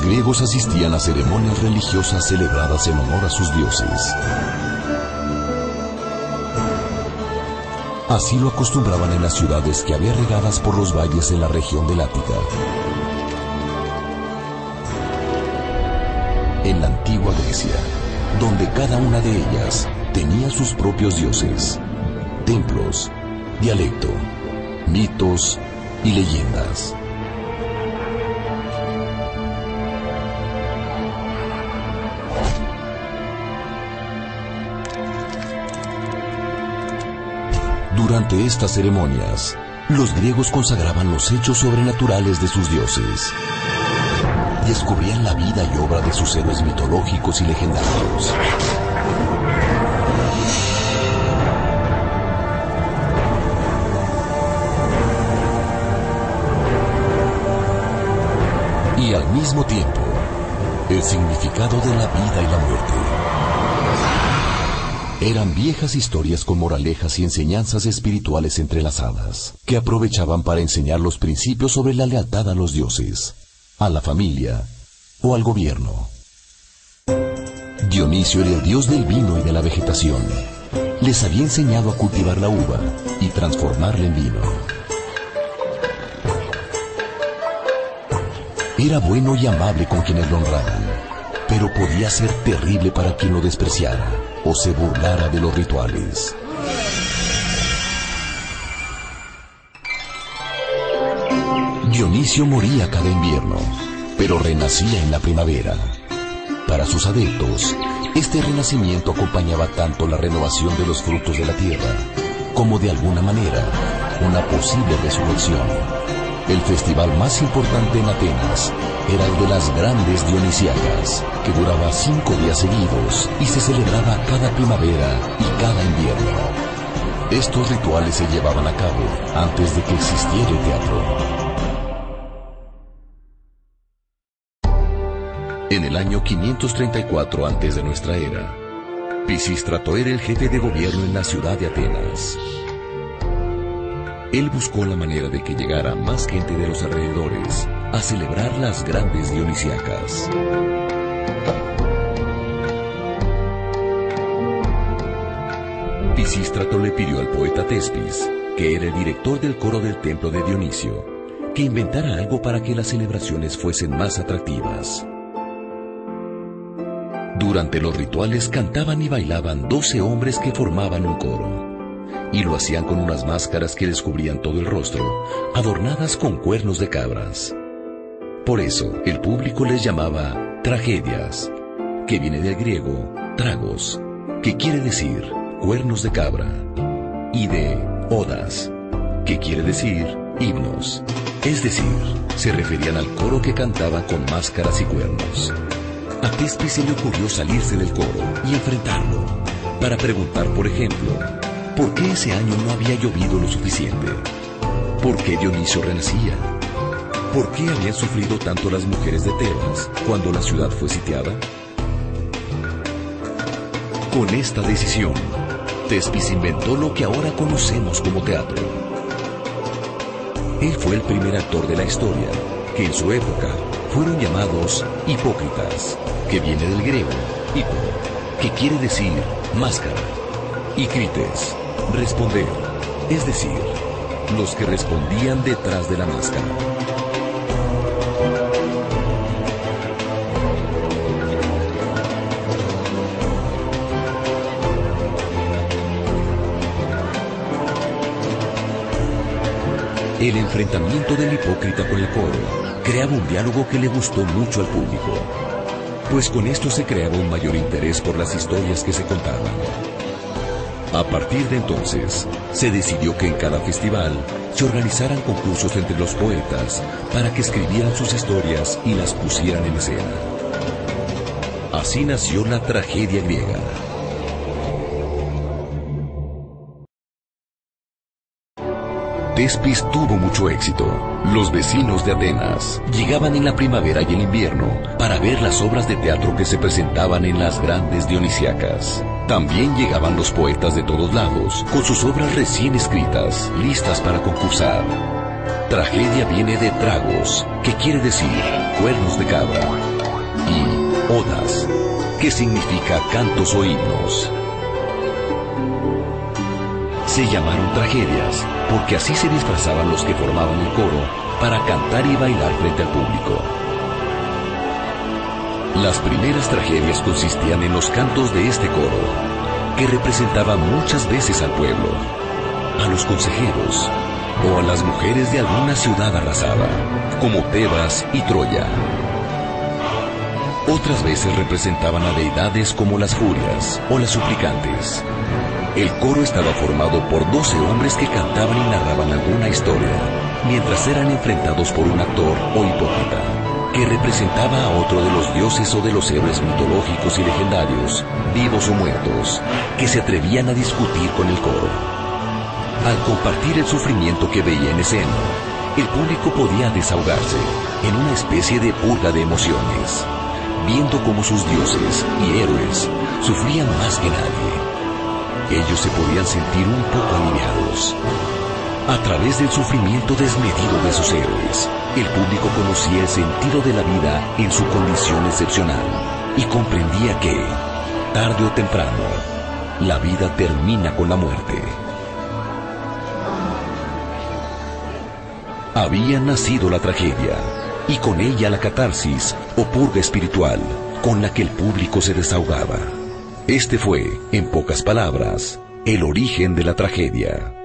Los griegos asistían a ceremonias religiosas celebradas en honor a sus dioses. Así lo acostumbraban en las ciudades que había regadas por los valles en la región del Ática. En la antigua Grecia, donde cada una de ellas tenía sus propios dioses, templos, dialecto, mitos y leyendas. Durante estas ceremonias, los griegos consagraban los hechos sobrenaturales de sus dioses. Descubrían la vida y obra de sus héroes mitológicos y legendarios. Y al mismo tiempo, el significado de la vida y la muerte. Eran viejas historias con moralejas y enseñanzas espirituales entrelazadas, que aprovechaban para enseñar los principios sobre la lealtad a los dioses, a la familia o al gobierno. Dionisio era el dios del vino y de la vegetación. Les había enseñado a cultivar la uva y transformarla en vino. Era bueno y amable con quienes lo honraban, pero podía ser terrible para quien lo despreciara o se burlara de los rituales. Dionisio moría cada invierno, pero renacía en la primavera. Para sus adeptos, este renacimiento acompañaba tanto la renovación de los frutos de la tierra, como de alguna manera, una posible resurrección. El festival más importante en Atenas era el de las grandes Dionisiacas, que duraba 5 días seguidos y se celebraba cada primavera y cada invierno. Estos rituales se llevaban a cabo antes de que existiera el teatro. En el año 534 antes de nuestra era, Pisístrato era el jefe de gobierno en la ciudad de Atenas. Él buscó la manera de que llegara más gente de los alrededores a celebrar las grandes Dionisiacas. Pisístrato le pidió al poeta Tespis, que era el director del coro del templo de Dionisio, que inventara algo para que las celebraciones fuesen más atractivas. Durante los rituales cantaban y bailaban 12 hombres que formaban un coro. Y lo hacían con unas máscaras que les cubrían todo el rostro, adornadas con cuernos de cabras. Por eso, el público les llamaba tragedias, que viene del griego tragos, que quiere decir cuernos de cabra, y de odas, que quiere decir himnos. Es decir, se referían al coro que cantaban con máscaras y cuernos. A Tespis se le ocurrió salirse del coro y enfrentarlo, para preguntar, por ejemplo, ¿por qué ese año no había llovido lo suficiente? ¿Por qué Dionisio renacía? ¿Por qué habían sufrido tanto las mujeres de Tebas cuando la ciudad fue sitiada? Con esta decisión, Tespis inventó lo que ahora conocemos como teatro. Él fue el primer actor de la historia, que en su época fueron llamados hipócritas, que viene del griego hipo, que quiere decir máscara, y crites, responder, es decir, los que respondían detrás de la máscara. El enfrentamiento del hipócrita con el coro creaba un diálogo que le gustó mucho al público, pues con esto se creaba un mayor interés por las historias que se contaban. A partir de entonces, se decidió que en cada festival se organizaran concursos entre los poetas para que escribieran sus historias y las pusieran en escena. Así nació la tragedia griega. Tespis tuvo mucho éxito. Los vecinos de Atenas llegaban en la primavera y el invierno para ver las obras de teatro que se presentaban en las grandes Dionisiacas. También llegaban los poetas de todos lados con sus obras recién escritas, listas para concursar. Tragedia viene de tragos, que quiere decir cuernos de cabra, y odas, que significa cantos o himnos. Se llamaron tragedias porque así se disfrazaban los que formaban el coro para cantar y bailar frente al público. Las primeras tragedias consistían en los cantos de este coro, que representaba muchas veces al pueblo, a los consejeros o a las mujeres de alguna ciudad arrasada, como Tebas y Troya. Otras veces representaban a deidades como las furias o las suplicantes. El coro estaba formado por 12 hombres que cantaban y narraban alguna historia, mientras eran enfrentados por un actor o hipócrita, que representaba a otro de los dioses o de los héroes mitológicos y legendarios, vivos o muertos, que se atrevían a discutir con el coro. Al compartir el sufrimiento que veía en escena, el público podía desahogarse en una especie de purga de emociones, viendo cómo sus dioses y héroes sufrían más que nadie. Ellos se podían sentir un poco aliviados. A través del sufrimiento desmedido de sus héroes, el público conocía el sentido de la vida en su condición excepcional y comprendía que, tarde o temprano, la vida termina con la muerte. Había nacido la tragedia, y con ella la catarsis o purga espiritual, con la que el público se desahogaba. Este fue, en pocas palabras, el origen de la tragedia.